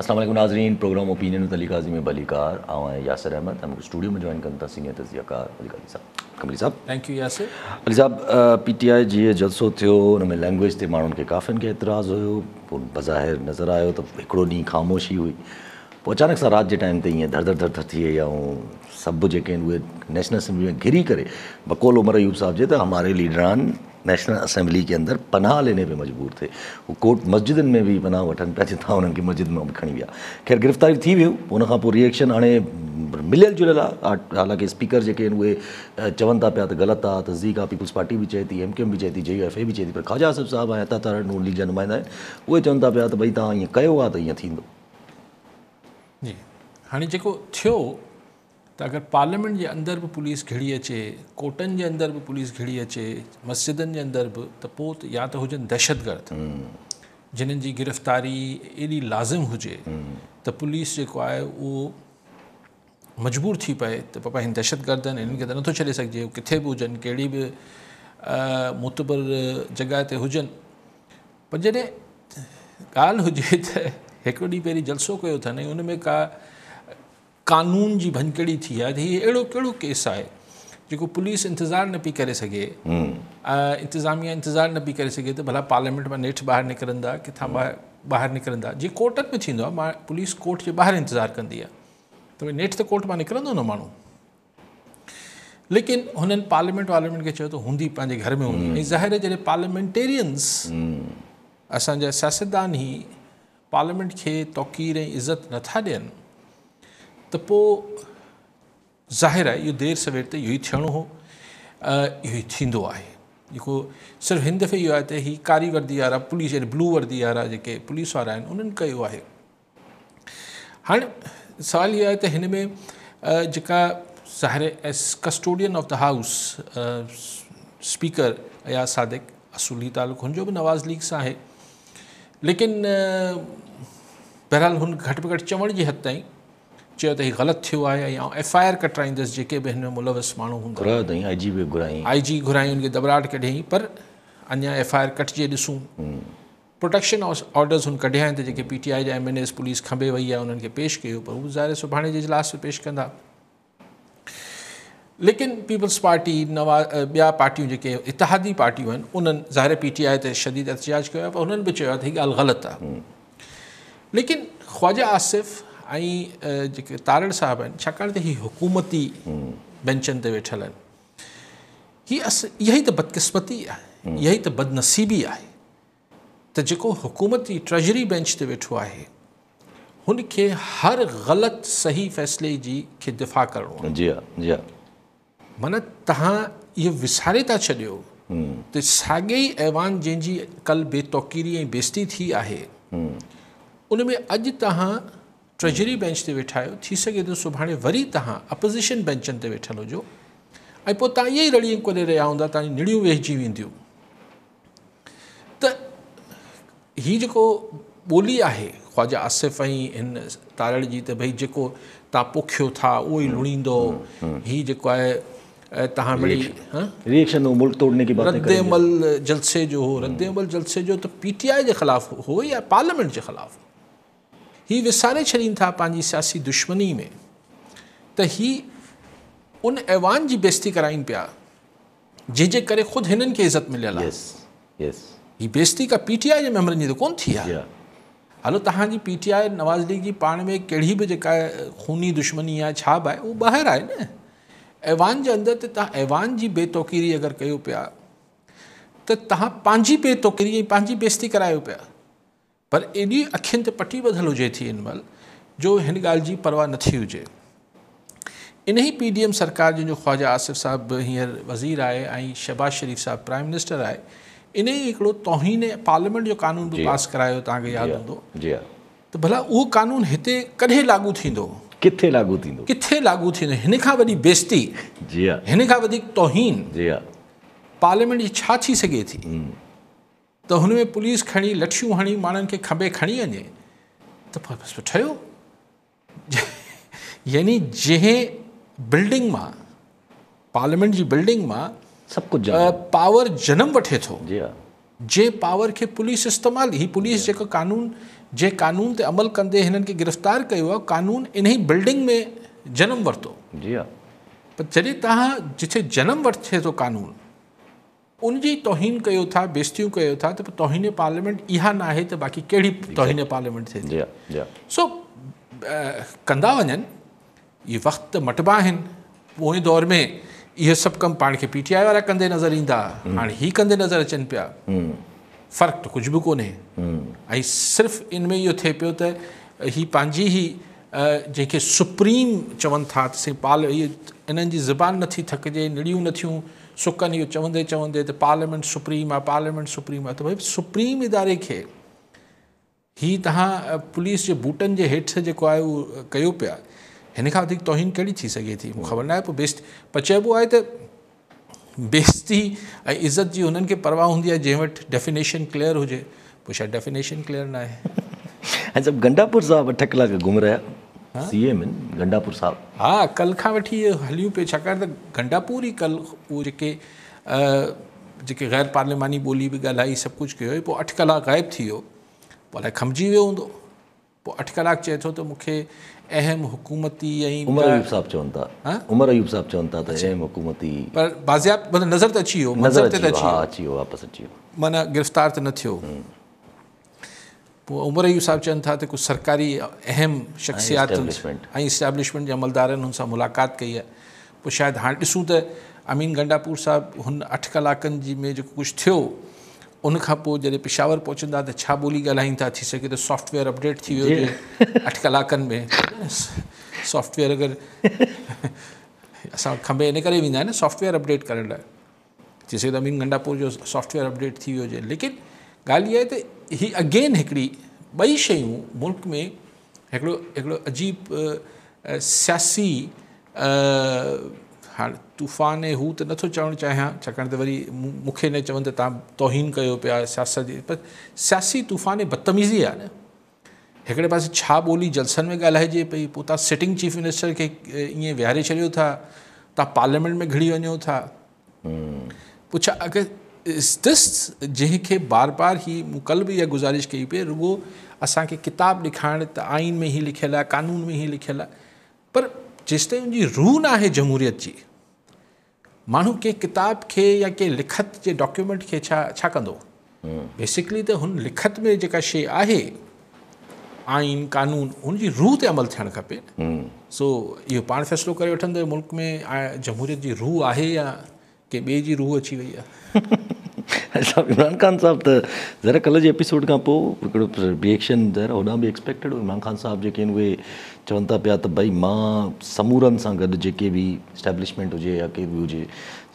अस्सलाम वालेकुम नाज़रीन। Programme opinion with Ali Qazi में बलीकार आऊँ यासिर अहमद। हम स्टूडियो में ज्वाइन करता सीनियर तज़कियाकार कमली साहब। Thank you Yasir. अली साहब, PTI जीअं जलसो थियो उन में लैंग्वेज ते माण्हुनि खे काफ़िनि खे एतिराज़ हुयो, पोइ बज़ाहिर नज़र आयो त हिकिड़ो ॾींहुं ख़ामोशी हुई, पोइ अचानक सां राति जे टाइम ते ईअं धर धर थी वई ऐं सभु जेके आहिनि उहे नेशनल असेंबली में घिरी करे बकौल उमर अयूब साहब जे त हमारे लीडरान नेशनल असेंबली के अंदर पनाह लेने पे मजबूर थे। वो कोर्ट मस्जिदनि में भी पनाह वठनि पिया, जितां उन्हनि खे मस्जिद में खणी विया। खैर गिरफ़्तारी थी वियूं, उन खां पोइ रिएक्शन हाणे मिलियल जुलियल आहे। हालांकि स्पीकर जेके आहिनि उहे चवनि था पिया त ग़लति आहे, तस्दीक आहे, पीपल्स पार्टी बि चए थी, MKM बि चए थी, JUFA बि चए थी, पर ख़्वाजा आसिफ़ साहब ऐं अता नून लीग जा नुमाइंदा आहिनि, उहे चवनि था पिया त भई तव्हां ईअं कयो आहे त ईअं थींदो। जी, हाणे जेको थियो त अगरि पार्लियामेंट जे अंदरि बि पुलिस घिड़ी अचे, कोर्टनि जे अंदरि बि पुलिस घिड़ी अचे, मस्जिदनि जे अंदरि बि, त पोइ त या त हुजनि दहशतगर्द जिन्हनि जी गिरफ़्तारी एॾी लाज़िम हुजे त पुलिस जेको आहे उहो मजबूर थी पए त पापा हिन दहशतगर्द आहिनि, हिननि खे त नथो छॾे सघिजे, किथे बि हुजनि, कहिड़ी बि मुतबर जॻह ते हुजनि। पर जॾहिं ॻाल्हि हुजे त हिकु ॾींहुं पहिरीं जलसो कयो अथनि, उन में का कानून जी भंजकड़ी थी आहे त हीअ अहिड़ो कहिड़ो केस आहे जेको पुलिस इंतज़ारु न पई करे सघे, इंतिज़ामिया इंतज़ारु न पई करे सघे त भला पार्लियामेंट मां नेठि ॿाहिरि निकिरंदा, किथां ॿाहिरि निकिरंदा। जीअं कोर्टनि में थींदो आहे, मां पुलिस कोर्ट जे ॿाहिरि इंतज़ारु कंदी आहे, त भई नेठि त कोर्ट मां निकिरंदो न माण्हू। लेकिन हुननि पार्लियामेंट खे चयो त हूंदी पंहिंजे घर में हूंदी। ऐं ज़ाहिर जॾहिं पार्लियामेंटेरियंस असांजा सियासतदान ई पार्लियामेंट खे तौक़ीर ऐं इज़त नथा ॾियनि त पोइ ज़ाहिर आहे इहो देरि सवेर ते इहो ई थियणो हो, इहो ई थींदो आहे। जेको सिर्फ़ु हिन दफ़े इहो आहे त हीअ कारी वर्दी वारा पुलिस ब्लू वर्दी वारा जेके पुलिस वारा आहिनि उन्हनि कयो आहे। हाणे सवाल इहो आहे त हिन में जेका ज़ाहिर as custodian of the house speaker Ayaz Sadiq, असूली तालुक़ु हुनजो बि नवाज़ लीग सां आहे, लेकिन बहरहाल हुन घटि में घटि चवण जी हद ताईं चयो त हीउ ग़लति थियो आहे ऐं FIR कटाईंदसि जेके बि हिन में मुलविस माण्हू हूंदा। IG घुराई, उनखे दबराहट कढियईं, पर अञा FIR कटिजे ॾिसूं। प्रोटेक्शन ऑर्डर्स हुन कढिया आहिनि त जेके PTI जा MNAs पुलिस खंबे वई आहे उन्हनि खे पेश कयो, पर उहे ज़ाहिर सुभाणे जे इजलास में पेश कंदा। लेकिन पीपल्स पार्टी ॿिया पार्टियूं जेके इतिहादी पार्टियूं आहिनि उन्हनि ज़ाहिर PTI ते शदीद एहतिजाज कयो आहे, पर हुननि बि चयो आहे त हीअ ॻाल्हि ग़लति आहे। लेकिन ख्वाजा आसिफ़ ऐं जेके तारड़ साहब आहिनि, छाकाणि त हीअ हुकूमती बेंचनि ते वेठल आहिनि, इहा ई त बदकिस्मती आहे, इहा ई त बदनसीबी आहे त जेको हुकूमती ट्रेजरी बेंच ते वेठो आहे हुनखे हर ग़लति सही फ़ैसिले जी खे दिफ़ा करिणो आहे। जी हा, जी हा। माना तव्हां इहो विसारे था छॾियो त साॻे ई ऐवान जंहिंजी कल्ह बेतौक़ीरी ऐं बेइज़ती थी आहे, उन में अॼु तव्हां ट्रेजरी बेंच ते वेठा आहियो, थी सघे थो सुभाणे वरी तव्हां अपोज़िशन बेंचनि ते वेठल हुजो ऐं पोइ तव्हां इहे ई रड़ियूं करे रहिया हूंदा, तव्हांजी निड़ियूं वेहिजी वेंदियूं। त हीअ जेको ॿोली आहे ख्वाजा आसिफ़ ऐं हिन तारड़ जी त भई जेको तव्हां पोखियो था उहो ई लुणींदो, हीअ जेको आहे तव्हां मिड़ी रिएक्शन मुल्क तोड़ने की बात रद्द-ए-अमल जलसे जो हो, रद्द-ए-अमल जलसे जो त PTI जे ख़िलाफ़ हो या पार्लियामेंट जे ख़िलाफ़। हीअ विसारे छॾीनि था पंहिंजी सियासी दुश्मनी में त हीअ उन ऐवान जी बेइज़ती कराइनि पिया जंहिंजे करे ख़ुदि हिननि खे इज़त मिलियल आहे। हीअ बेइज़ती का PTI जे मेंबरनि जी त कोन्ह थी आहे। हलो तव्हांजी PTI नवाज़ लीग जी पाण में कहिड़ी बि जेका खूनी दुश्मनी आहे छा बि आहे उहो ॿाहिरि आहे न। ऐवान जे अंदरि त तव्हां ऐवान जी बेतौक़ीरी अगरि कयो पिया त तव्हां पंहिंजी बेतौक़ीरी ऐं पंहिंजी बेइज़ती करायो पिया, पर एॾी अखियुनि ते पटी ॿधल हुजे थी हिन महिल जो हिन ॻाल्हि जी परवाह नथी हुजे। इन ई PDM सरकार जंहिंजो ख्वाजा आसिफ़ साहब हींअर वज़ीर आहे ऐं शहबाज शरीफ़ साहब प्राइम मिनिस्टर आहे, इन ई हिकिड़ो तौहीन पार्लियामेंट जो कानून बि पास करायो, तव्हांखे यादि हूंदो। त भला उहो कानून हिते कॾहिं लागू थींदो, किथे लागू थींदो, किथे लागू थींदो? हिन खां वॾी बेइज़ती, हिन खां वधीक तौहीन पार्लियामेंट जी छा थी सघे थी? त हुन में पुलिस खणी लठियूं हणी माण्हुनि खे खंबे खणी वञे त बसि ठहियो। यानी जंहिं बिल्डिंग मां, पार्लियामेंट जी बिल्डिंग मां सभु कुझु पावर जनम वठे थो, जे पावर खे पुलिस इस्तेमालु, ही पुलिस जेको कानून ते अमल कंदे हिननि खे गिरफ़्तार कयो आहे, कानून इन ई बिल्डिंग में जनम वरितो। जी हा। पर जॾहिं तव्हां जिथे जनम वठे थो कानून, उनजी तौहीन कयो था, बेइज़तियूं कयो था, त तौहीन पार्लियामेंट इहा न आहे त बाक़ी कहिड़ी तौहीन पार्लियामेंट थिए थी। जी हा, जी हा। सो कंदा वञनि, इहे वक़्तु मटबा आहिनि। पोएं दौर में इहे सभु कमु पाण खे PTI वारा कंदे नज़र ईंदा, हाणे ही कंदे नज़र अचनि पिया। फ़र्क़ु त कुझु बि कोन्हे। ऐं सिर्फ़ु इन में इहो थिए पियो त ही पंहिंजी ई जंहिंखे सुप्रीम चवनि था, इहे इन्हनि जी ज़बान नथी थकिजे, निड़ियूं नथियूं सुकनि इहो चवंदे चवंदे त पार्लियामेंट सुप्रीम आहे, पार्लियामेंट सुप्रीम आहे। त भई सुप्रीम इदारे खे ही तव्हां पुलिस जे बूटनि जे हेठि जेको आहे उहो कयो पिया, हिन खां वधीक तौहीन कहिड़ी थी सघे थी? मूंखे ख़बर न आहे। पोइ बेइज़ती पर चइबो आहे त बेइज़ती ऐं इज़त जी हुननि खे परवाह हूंदी आहे जंहिं वटि डेफिनेशन क्लियर हुजे। पोइ शायदि डेफिनेशन क्लियर न आहे। ऐं सभु गंडापुर साहब 8 कलाक घुम रहिया CM आहिनि गंडापुर साहब। हा, कल्ह खां वठी इहे हलियूं पिए, छाकाणि त गंडापुर ई कल्ह उहे जेके ग़ैर पार्लियामानी ॿोली बि ॻाल्हाई, सभु कुझु कयो, पोइ 8 कलाक ग़ाइबु थी वियो। पोइ अलाए खमिजी वियो हूंदो। पोइ 8 कलाक चए थो त मूंखे अहम हुकूमती ऐं उमर अयूब साहब चवनि था, उमर अयूब साहब चवनि था त अहम हुकूमती, पर बाज़ियाब मतिलबु नज़र त अची वियो, मंज़र ते त अची वियो, अची वियो, वापसि अची वियो, माना गिरफ़्तार त न थियो। पोइ उमर अयूब साहब चवनि था त कुझु सरकारी अहम शख़्सियात ऐं इस्टेब्लिशमेंट जे अमलदारनि हुन सां मुलाक़ात कई आहे। पोइ शायदि हाणे ॾिसूं त अमीन गंडापुर साहब हुन 8 कलाकनि जी में जेको कुझु थियो, उनखां पोइ जॾहिं पेशावर पहुचंदा त छा ॿोली ॻाल्हाईंदा। थी सघे त सॉफ्टवेयर अपडेट थी वियो हुजे 8 कलाकनि में। सॉफ्टवेयर अगरि असां खंबे इन करे वेंदा आहिनि न सॉफ्टवेयर अपडेट करण लाइ, थी सघे त अमीन गंडापुर जो सॉफ्टवेयर अपडेट थी वियो हुजे। लेकिन ॻाल्हि इहा आहे त ही अगेन हिकिड़ी ॿई शयूं मुल्क में हिकिड़ो अजीब सियासी हाणे तूफ़ान हू त नथो चवणु चाहियां, छाकाणि त वरी मूंखे न चवनि त तव्हां तौहीन कयो पिया सियासत जी, पर सियासी तूफ़ान बदतमीज़ी आहे न। हिकिड़े पासे छा ॿोली जलसनि में ॻाल्हाइजे पई, पोइ तव्हां सिटिंग चीफ मिनिस्टर खे ईअं विहारे छॾियो था, तव्हां पार्लियामेंट में घिड़ी वञो था। पोइ छा अगरि दिस जंहिंखे बार बार ही मूं कल्ह बि इहा गुज़ारिश कई पई, रुॻो असांखे किताब ॾेखारण त आइन में ई लिखियलु आहे, कानून में ई लिखियलु आहे, पर जेसिताईं उनजी रूह न आहे जमहूरियत जी, माण्हू कंहिं किताब खे या कंहिं लिखत जे डॉक्यूमेंट खे छा कंदो? बेसिकली त हुन लिखत में जेका शइ आहे आइन कानून, हुनजी रूह ते अमल थियणु खपे। सो इहो पाण फ़ैसिलो करे वठंदो मुल्क में जमहूरियत जी रूह आहे या कंहिं ॿिए जी रूह अची वई आहे। इमरान ख़ान साहब त ज़रा कल्ह जे एपिसोड खां पोइ हिकिड़ो रिएक्शन ज़रा होॾां बि एक्सपेक्टेड हो। इमरान ख़ान साहब जेके आहिनि उहे चवनि था पिया त भई मां समूरनि सां गॾु जेके बि इस्टेब्लिशमेंट हुजे या केर बि हुजे,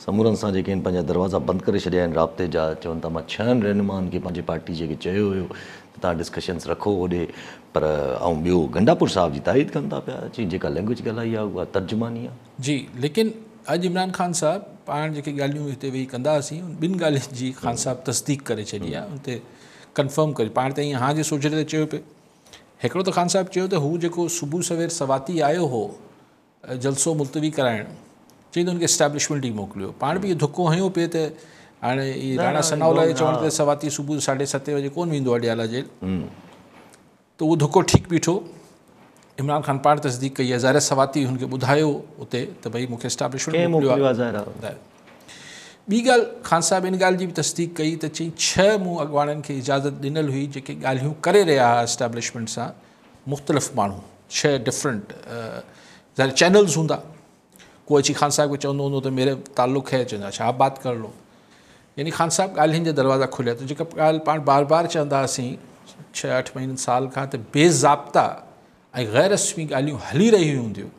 समूरनि सां जेके आहिनि पंहिंजा दरवाज़ा बंदि करे छॾिया आहिनि राब्ते जा। चवनि था मां 6 रहनुमानि खे पंहिंजे पार्टी जेके चयो हुयो त तव्हां डिस्कशन्स रखो होॾे, पर ऐं ॿियो गंडापुर साहब जी तारीफ़ कनि था पिया, चई जेका लैंग्वेज ॻाल्हाई आहे उहा तर्जुमानी आहे। जी, लेकिन अॼु इमरान ख़ान साहब पाण जेके ॻाल्हियूं हिते वेही कंदा हुआसीं, ॿिनि ॻाल्हियुनि जी ख़ान साहब तस्दीक करे छॾी आहे, उन ते कंफर्म करे। पाण त ईअं हा जे सोचरे ते चयो पियो। हिकिड़ो त ख़ान साहब चयो त हू जेको सुबुह सवेर सवाती आयो हो जलसो मुलतवी कराइणु, चई त हुनखे इस्टेब्लिशमेंट ई मोकिलियो। पाण बि इहो धुको हयो पिए त हाणे इहे राणा सनाउल्ला जे चवण ते सवाती सुबुह 7:30 बजे कोन वेंदो आहे अडियाला जेल, त उहो धुको ठीकु बीठो। इमरान ख़ान पाण तस्दीक कई आहे, ज़ाहिर सवाती हुनखे ॿुधायो उते त भई मूंखे इस्टेब्लिशमेंट मोकिलियो आहे। ॿी ॻाल्हि ख़ान साहब इन ॻाल्हि जी बि तस्दीक कई त चई 6 मूं अॻवाननि खे इजाज़त ॾिनल हुई जेके ॻाल्हियूं करे रहिया हुआ इस्टेब्लिशमेंट सां, मुख़्तलिफ़ माण्हू 6 डिफरेंट ज़ाहिर चैनल्स हूंदा। को अची ख़ान साहब खे चवंदो हूंदो त मेरे ताल्लुक़ है, चवंदा छा बात कर लो, यानी ख़ान साहब ॻाल्हियुनि जा दरवाज़ा खुलिया। त जेका ॻाल्हि पाण बार बार चवंदा हुआसीं 6-8 महीननि साल खां, त बेज़ाब्ता ऐं ग़ैर रस्मी ॻाल्हियूं हली रहियूं हूंदियूं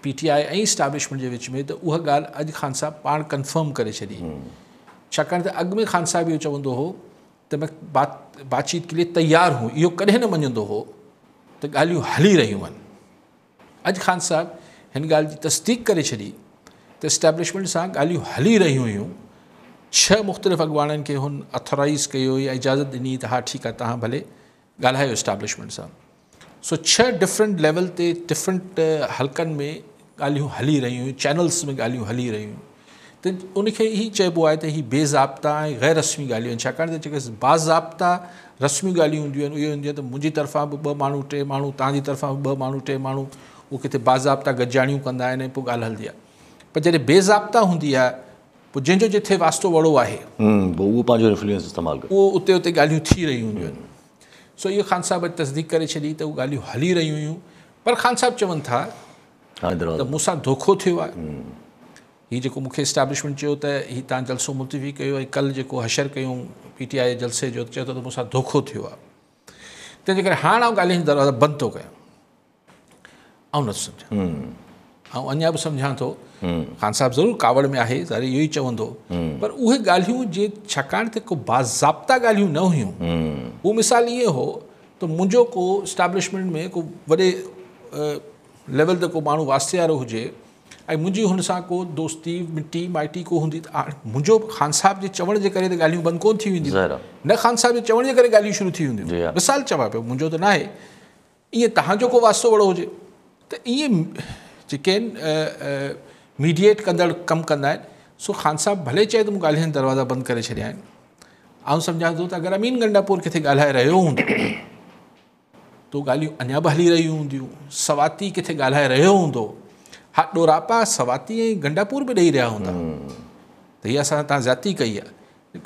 PTI ऐं इस्टेब्लिशमेंट जे विच में, त उहा ॻाल्हि अॼु ख़ान साहब पाण कंफर्म करे छॾी। छाकाणि त अॻु में ख़ान साहब इहो चवंदो हो त मैं बातचीत के लिए तयारु हूं, इहो कॾहिं न मञंदो हो त ॻाल्हियूं हली रहियूं आहिनि। अॼु ख़ान साहब हिन ॻाल्हि जी तस्दीक करे छॾी त इस्टेब्लिशमेंट सां ॻाल्हियूं हली रहियूं हुयूं। 6 मुख़्तलिफ़ अॻवाननि खे हुन अथोराइज़ कयो या इजाज़त ॾिनी त हा ठीकु आहे तव्हां भले ॻाल्हायो इस्टेब्लिशमेंट सां। सो 6 डिफरेंट लेवल ते डिफरेंट हलकनि में ॻाल्हियूं हली रहियूं हुयूं, चैनल्स में ॻाल्हियूं हली रहियूं। त उनखे ई चइबो आहे त ही बेज़ाब्ता ऐं गैर रस्मी ॻाल्हियूं आहिनि, छाकाणि त जेके बाज़ाब्ता रस्मी ॻाल्हियूं हूंदियूं आहिनि उहे हूंदियूं आहिनि त मुंहिंजी तरफ़ां बि 2 माण्हू 3 माण्हू, तव्हांजी तरफ़ां बि 2 माण्हू 3 माण्हू उहे किथे बाज़ाब्ता गॾिजाणियूं कंदा आहिनि ऐं पोइ ॻाल्हि हलंदी आहे। पर जॾहिं बेज़ाब्ता हूंदी आहे पोइ जंहिंजो जिथे वास्तो वड़ो आहे उहो पंहिंजो इन्फ्लुएंस इस्तेमालु करे उहो उते उते ॻाल्हियूं थी रहियूं हूंदियूं आहिनि। सो इहो ख़ान साहिब तस्दीक करे छॾी त उहे ॻाल्हियूं हली रहियूं हुयूं, पर ख़ान साहिब चवनि था हाणे त दरवाज़ो मूंसां धोखो थियो आहे। हीउ जेको मूंखे इस्टेब्लिशमेंट चयो त हीउ तव्हां जलसो मुलतवी कयो ऐं कल्ह जेको हशर कयूं PTI जलसे जो, चयो त मूंसां धोखो थियो आहे, तंहिंजे करे हाणे आउं ॻाल्हियुनि जो दरवाज़ा बंदि थो कयां। ऐं नथो सम्झां, ऐं अञा बि सम्झां थो ख़ान साहिब ज़रूरु कावड़ में आहे, ज़ाहिर इहो ई चवंदो, पर उहे ॻाल्हियूं जे छाकाणि त को बाज़ाब्ता ॻाल्हियूं न हुयूं, उहो मिसाल ईअं हो त मुंहिंजो को इस्टेब्लिशमेंट में को वॾे लेवल ते को माण्हू वास्ते वारो हुजे ऐं मुंहिंजी हुन सां को दोस्ती मिटी माइटी को हूंदी त मुंहिंजो ख़ान साहिब जे चवण जे करे त ॻाल्हियूं बंदि कोन थी वेंदियूं, न ख़ान साहिब जे चवण जे करे ॻाल्हियूं शुरू थी वेंदियूं। मिसाल चवां पियो, मुंहिंजो त न आहे, ईअं तव्हांजो को वास्तो वड़ो हुजे त ईअं जेके आहिनि मीडिएट कंदड़ कमु कंदा आहिनि। सो ख़ान साहिब भले चए त मूं ॻाल्हियुनि दरवाज़ा बंदि करे छॾिया आहिनि, आउं सम्झां थो त अगरि अमीन गंडापुर किथे ॻाल्हाए रहियो हूंदो त ॻाल्हियूं अञा बि हली रहियूं हूंदियूं, सवाती किथे ॻाल्हाए रहियो हूंदो, हा ॾोरापा सवाती ऐं गंडापुर बि ॾेई रहिया हूंदा त हीअ असां तव्हां ज़ाती कई आहे,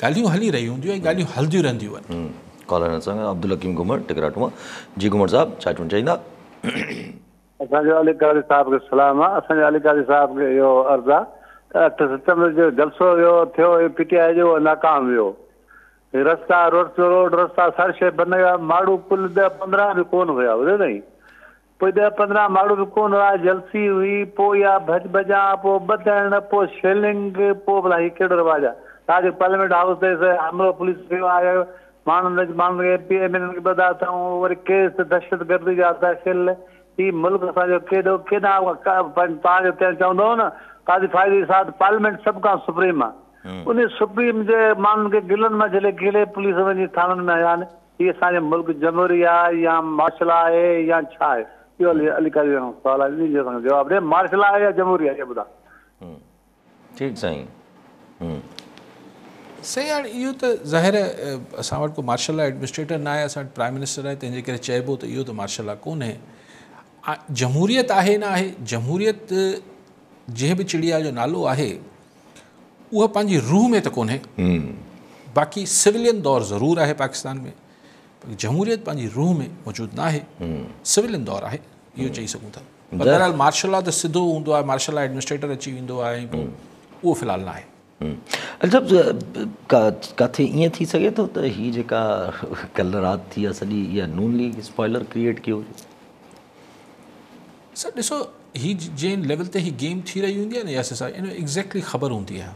ॻाल्हियूं हली रहियूं हूंदियूं ऐं ॻाल्हियूं हलंदियूं रहंदियूं आहिनि। कॉलर सां अब्दुल हकीम घुमर टिकराटूमा। जी घुमर साहब छा चवणु चाहींदा? असांजो अली क़ारी साहिब खे सलाम आहे। असांजे अली क़ारी साहिब खे इहो अर्ज़ु आहे त 8 सितंबर जो जलसो थियो PTI जो नाकाम वियो, रस्ता रोड रस्ता हर शइ बंदि हुया, माड़ू पुल 10-15 बि कोन हुया, ॿुधो अथई, पोइ 10-15 माड़ू बि कोन हुया, जलसी हुई, पोइ इहा भॼ भॼा, पोइ ॿधण, पोइ शेलिंग, पोइ भला हीउ कहिड़ो रवाजु आहे? तव्हांखे पार्लियामेंट हाउस ते हमलो पुलिस कयो आहे, माण्हुनि खे MLA खे ॿधा अथऊं, वरी केस दहशतगर्दी जा दाख़िल, हीउ मुल्क असांजो केॾो केॾा तव्हांजो चवंदो न काज़ी फ़ाइदे साथ पार्लियामेंट सभ खां सुप्रीम आहे, उन सुप्रीम जे माण्हुनि खे गिलनि मां झले गिले पुलिस वञी थाननि में आया आहिनि। हीअ असांजो मुल्क जमहूरी आहे या मार्शल आहे या छा आहे? इहो अली क़ारी सवाल आहे, इनजो जवाबु ॾे, मार्शल आहे या जमहूरी आहे, इहो ॿुधा। ठीकु साईं। सही, हाणे इहो त ज़ाहिर असां वटि को मार्शल लॉ एडमिनिस्ट्रेटर न आहे, असां वटि प्राइम मिनिस्टर आहे, तंहिंजे करे चइबो त इहो त मार्शल लॉ कोन्हे। जमहूरियत आहे न आहे, जमहूरियत जंहिं बि चिड़िया जो नालो आहे उहा पंहिंजी रूह में त कोन्हे, बाक़ी सिविलियन दौरु ज़रूरु आहे पाकिस्तान में, जमहूरियत पंहिंजी रूह में मौजूदु न आहे, सिविलियन दौरु आहे, इहो चई सघूं था। पर बहरहाल मार्शल लॉ त सिधो हूंदो आहे, मार्शल लॉ एडमिनिस्ट्रेटर अची वेंदो आहे ऐं पोइ उहो फ़िलहालु न आहे। किथे ईअं थी सघे थो त हीअ जेका कल्ह राति थी आहे सॼी इहा नून लीग स्पॉइलर क्रिएट कयो हुजे? सर ॾिसो, ही जंहिं लेवल ते ही गेम थी रही हूंदी आहे न यासिर साहिब, इन एग्ज़ैक्टली ख़बर हूंदी आहे,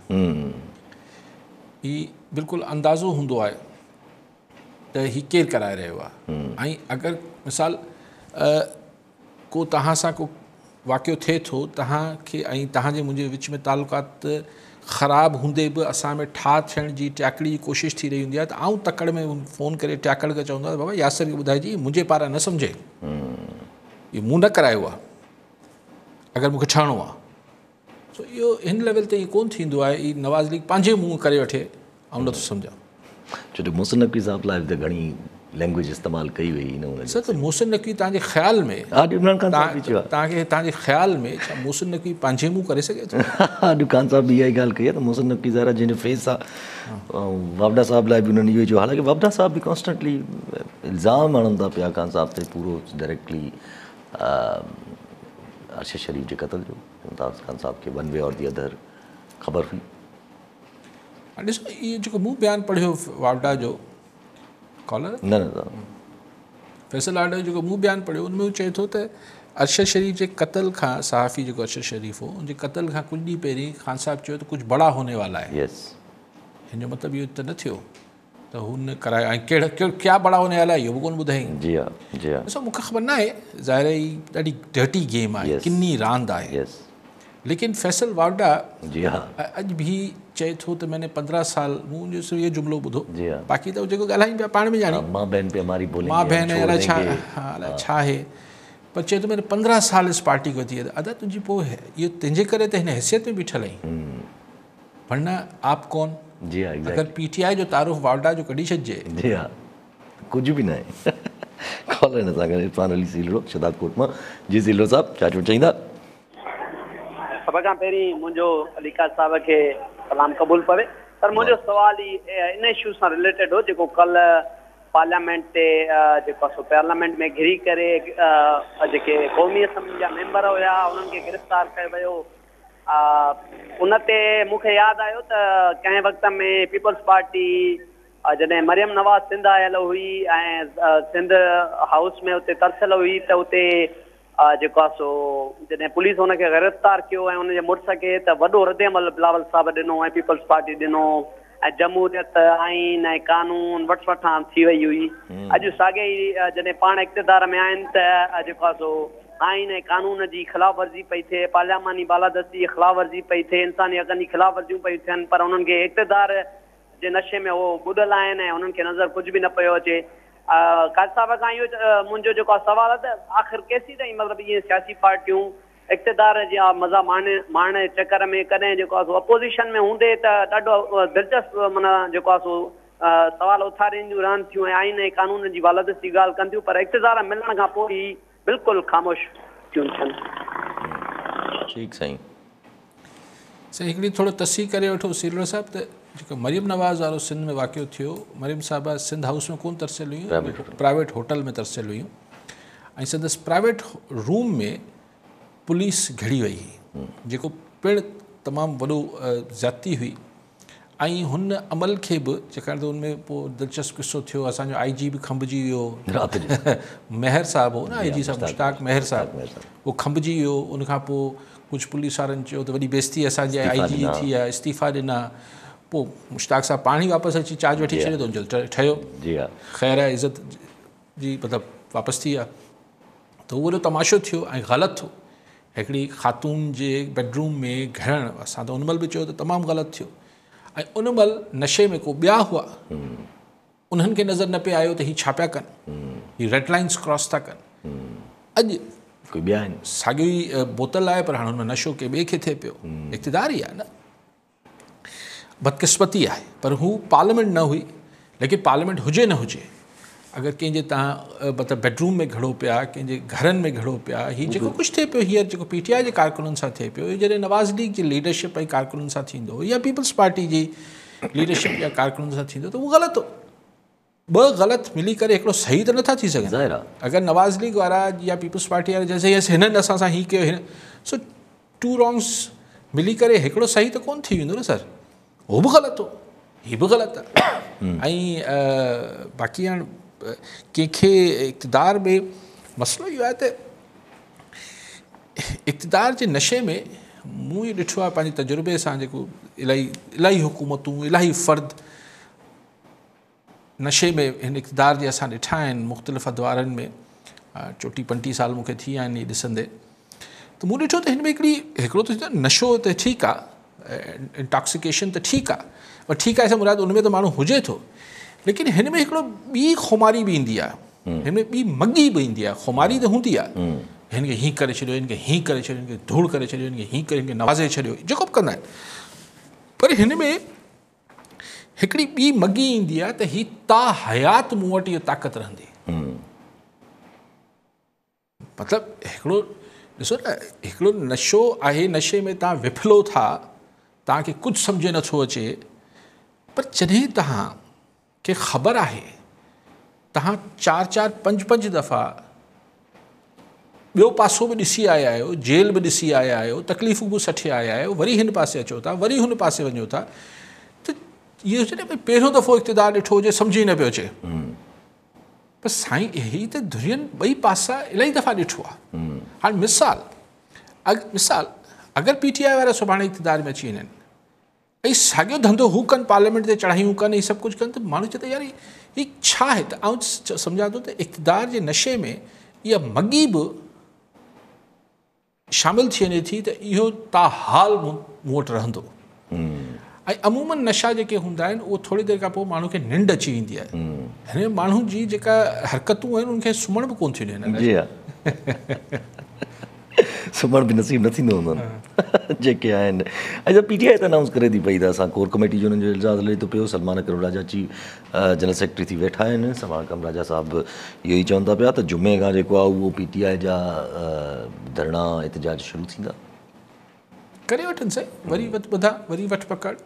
ही बिल्कुलु अंदाज़ो हूंदो आहे त ही केरु कराए रहियो आहे। ऐं अगरि मिसाल को तव्हां सां को वाक़ियो थिए थो, तव्हांखे ऐं तव्हांजे मुंहिंजे विच में तालुकात ख़राबु हूंदे बि असां में ठाह थियण जी ट्याकड़ी जी कोशिशि थी रही हूंदी आहे, त आउं तकड़ में फ़ोन करे ट्याकड़ खे चवंदो आहे बाबा यासिर खे ॿुधाइजी मुंहिंजे पारां न सम्झे, इहो मूं न करायो आहे, अगरि मूंखे ठहिणो आहे। सो इहो हिन लेवल ते इहो कोन्ह थींदो आहे, इहा नवाज़ लीग पंहिंजे मुंहुं करे वठे, ऐं नथो सम्झां। छो जो मोहसिन नक़वी साहिब लाइ त घणी लैंग्वेज इस्तेमालु कई वई न सर, त मोहसिन नक़वी तव्हांजे ख़्याल में तव्हांखे तव्हांजे ख़्याल में छा मोहसिन नक़वी पंहिंजे मुंहुं करे सघे थो? अॼु ख़ान साहिब बि इहा ई ॻाल्हि कई आहे त मोहसिन नक़वी ज़ाहिर जंहिंजो फेस आहे, वावड़ा साहिब लाइ बि उन्हनि इहो चयो, हालांकि वावड़ा साहिब बि कॉन्स्टेंटली इल्ज़ाम हणनि था पिया ख़ान साहिब ते पूरो डायरेक्टली अरशद शरीफ जे क़त्ल जो, ख़ान साहिब खे वन वे और दी अदर ख़बर हुई। ॾिसो, इहो जेको मूं बयानु पढ़ियो वावड़ा जो कॉलर न फैसल वावड़ा जेको मूं बयानु पढ़ियो, उनमें हू चए थो त अरशद शरीफ जे क़त्ल खां, सहाफ़ी जेको अरशद शरीफ हो, उनजे क़त्ल खां कुझु ॾींहुं पहिरीं ख़ान साहिब चयो त कुझु बड़ा होने वाला आहे। हिन जो मतिलबु इहो त न थियो त हुन करायो, ऐं क्या बड़ा होने वाला आहे इहो बि कोन ॿुधाईं। जी हा, जी हा। ॾिसो, मूंखे ख़बर न आहे, ज़ाहिर ई ॾाढी डर्टी गेम आहे, किनी रांदि आहे, लेकिन फैसल वावड़ा जी हा अॼु बि चए थो त मैंने 15 साल, मुंहिंजो सिर्फ़ु इहो जुमिलो ॿुधो, बाक़ी त जेको ॻाल्हायूं पिया पाण में ॼाणी, मां भेण अलाए छा, हा अलाए छा आहे, पर चए थो मैंने 15 साल इस पार्टी को थी, अदा तुंहिंजी पोइ इहो तुंहिंजे करे त हिन हैसियत में बीठल आहीं, वरना आप कौन। जी हाँ अगर PTI जो तारुफ वार्डा जो कढी छॾिजे। जी हाँ, कुछ भी ना है। कॉल है ना इरफान अली सीलरो शदाद कोट में। जी सीलरो साहब छा चवणु चाहींदा? सभ खां पहिरीं मुंहिंजो अलीकाज़ साहब खे सलाम क़बूल पवे। पर मुंहिंजो सुवाल ई इन इशू सां रिलेटेड हो जेको कल्ह पार्लियामेंट ते जेको आहे पार्लियामेंट में घिरी करे जेके क़ौमी असम्बली जा मेंबर हुया उन्हनि खे गिरफ़्तार कयो वियो। उन ते मूंखे यादि आयो त कंहिं वक़्त में पीपल्स पार्टी जॾहिं मरियम नवाज़ सिंध आयल हुई ऐं सिंध हाउस में उते तरसियल हुई त उते जेको आहे सो जॾहिं पुलिस हुनखे गिरफ़्तार कयो ऐं हुनजे मुड़ुस खे त वॾो रद्दमल बिलावल साहिबु ॾिनो ऐं पीपल्स पार्टी ॾिनो ऐं जमहूरियत आइन ऐं कानून वठि थी वई हुई। अॼु साॻे ई जॾहिं पाण इक़्तिदार में आहिनि त जेको आहे सो आइन ऐं कानून जी ख़िलाफ़ वर्ज़ी पई थिए, पार्लियामानी बालादस्ती ख़िलाफ़ वर्ज़ी पई थिए, इंसानी हक़नि जी ख़िलाफ़ वर्ज़ियूं पयूं थियनि, पर उन्हनि खे इक़्तिदार जे नशे में उहो ॿुॾल आहिनि ऐं उन्हनि खे नज़र कुझु बि न पियो अचे। काज़ी साहिब खां इहो मुंहिंजो जेको आहे सुवालु आहे त आख़िर केसीं ताईं मतिलबु इहे सियासी पार्टियूं इक़्तिदार जा मज़ा माणे चकर में कॾहिं जेको आहे सो अपोज़िशन में हूंदे त ॾाढो दिलचस्पु माना जेको आहे सो सवाल उथारींदियूं रहनि थियूं ऐं आइन ऐं कानून जी बालादस्ती ॻाल्हि कनि थियूं, पर इक़्तिदार मिलण खां पोइ ई बिल्कुलु ख़ामोश थियूं थियनि। ठीकु साईं। साईं हिकिड़ी थोरो तस्सी करे वठो सीलर साहब त जेको मरियम नवाज़ वारो सिंध में वाक़ियो थियो, मरियम साहिबा सिंध हाउस में कोन तरसियल हुयूं, प्राइवेट होटल में तरसियल हुयूं ऐं संदसि प्राइवेट रूम में पुलिस घिड़ी वई हुई जेको पिणु तमामु वॾो ज़्यादती हुई। ऐं हुन अमल खे बि छाकाणि त हुनमें पोइ दिलचस्पु किस्सो थियो, असांजो IG बि खंभिजी वियो, मेहर साहिबु हो न IG साहिबु मुश्ताक मेहर साहिबु, उहो खंभिजी वियो। उनखां पोइ कुझु पुलिस वारनि चयो त वॾी बेइज़ती असांजे IG जी थी आहे, इस्तीफ़ा ॾिना। पोइ मुश्ताक साहिबु पाण ई वापसि अची चार्ज वठी छॾियो त हुनजो ठहियो। ख़ैर आहे, इज़त जी मतिलबु वापसि थी आहे। त उहो वॾो तमाशो थियो ऐं ग़लति हो हिकिड़ी ख़ातून जे बेडरूम में घिरणु। असां त उन महिल बि चयो त तमामु ग़लति थियो ऐं उन महिल नशे में को ॿिया हुआ, उन्हनि खे नज़र न पियो आयो त हीअ छा पिया कनि, हीअ रेड लाइन्स क्रॉस था कनि। अॼु कोई ॿिया आहिनि, साॻियो ई बोतल आहे पर हाणे हुन में नशो के ॿिए खे थिए पियो। इक़्तिदार ई आहे न, बदकिस्मती आहे। पर हू पार्लियामेंट न हुई, लेकिन पार्लियामेंट हुजे न हुजे, अगरि कंहिंजे तव्हां मतिलबु बेडरूम में घिड़ो पिया, कंहिंजे घरनि में घिड़ो पिया, हीअ जेको कुझु थिए पियो हींअर जेको PTI जे कारकुननि सां थिए पियो, जॾहिं नवाज़ लीग जी लीडरशिप ऐं कारकुननि सां थींदो या पीपल्स पार्टी जी लीडरशिप या कारकुननि सां थींदो त उहो ग़लति हो। ॿ ग़लति मिली करे हिकिड़ो सही त नथा थी सघनि। अगरि नवाज़ लीग वारा या पीपल्स पार्टी वारा जैसे यस हिननि असां सां हीअ कयो, हिन सो टू रॉन्ग्स मिली करे हिकिड़ो सही त कोन थी वेंदो न सर। उहो बि ग़लति हो, हीअ बि ग़लति आहे। ऐं बाक़ी हाणे कंहिंखे इक़्तिदार में मसइलो इहो आहे त इक़्तिदार जे नशे में मूं इहो ॾिठो आहे पंहिंजे तजुर्बे सां, जेको इलाही हुकूमतूं इलाही फ़र्द नशे में हिन इक़्तिदार जे असां ॾिठा आहिनि मुख़्तलिफ़ अदवारनि में। 34-35 साल मूंखे थी विया आहिनि इहे ॾिसंदे, त मूं ॾिठो त हिन में हिकिड़ो त नशो त ठीकु आहे, इंटॉक्सिकेशन त ठीकु आहे, पर ठीकु आहे मुराद उन में त माण्हू हुजे थो, लेकिन हिन में हिकिड़ो ॿी खुमारी बि ईंदी आहे, हिन में ॿी मगी बि ईंदी आहे। खुमारी त हूंदी आहे, हिन खे हीअं करे छॾियो, हिन खे हीअं करे छॾियो, हिन खे धूड़ करे छॾियो, हिन खे हीअं करे, हिन खे नवाज़े छॾियो, जेको बि कंदा आहिनि। पर हिन में हिकिड़ी ॿी मगी ईंदी आहे त हीअ ता हयात मूं वटि इहा ताक़त रहंदी। मतिलबु हिकिड़ो ॾिसो न, हिकिड़ो नशो आहे, नशे में तव्हां विफलो था, तव्हांखे कुझु सम्झ नथो अचे, पर जॾहिं तव्हांखे ख़बर आहे तव्हां 4-4, 5-5 दफ़ा ॿियो पासो बि ॾिसी आया आहियो, जेल बि ॾिसी आया आहियो, तकलीफ़ूं बि सठे आया आहियो, वरी हिन पासे अचो था, वरी हुन पासे वञो था, त इहो हुजे न भई पहिरियों दफ़ो इक़्तिदार ॾिठो हुजे सम्झी न पियो अचे। पर साईं इहे त दुनियनि ॿई पासा इलाही दफ़ा ॾिठो आहे। हाणे मिसाल अगरि PTI वारा सुभाणे इक़्तिदार में अची वञनि ऐं साॻियो धंधो हू कनि, पार्लियामेंट ते चढ़ायूं कनि, इहे सभु कुझु कनि, त माण्हू चए त यार हीअ छा आहे। त आउं सम्झां थो त इक़्तिदार जे नशे में इहा मगी बि शामिलु थी वञे थी, त इहो ताहाल मूं वटि रहंदो। ऐं अमूमन नशा जेके हूंदा आहिनि उहो थोरी देरि खां पोइ माण्हू खे निंड अची वेंदी आहे। हिन माण्हू जी जेका हरकतूं आहिनि उनखे सुम्हण बि कोन थी वञे। सुम्हण बि नसीब न थींदो हूंदो जेके आहिनि। अच्छा, PTI त अनाउंस करे थी पई त असां कोर कमेटी जो हुननि जो इल्ज़ाम हले थो पियो। सलमान अकरम राजा अची जनरल सेक्रेटरी थी वेठा आहिनि। सलमान अकरम राजा साहिबु इहो ई चवनि था पिया त जुमे खां जेको आहे उहो PTI जा धरना एहतजाज शुरू थींदा। करे वठनि साईं, वरी ॿुधा वरी वठ पकड़,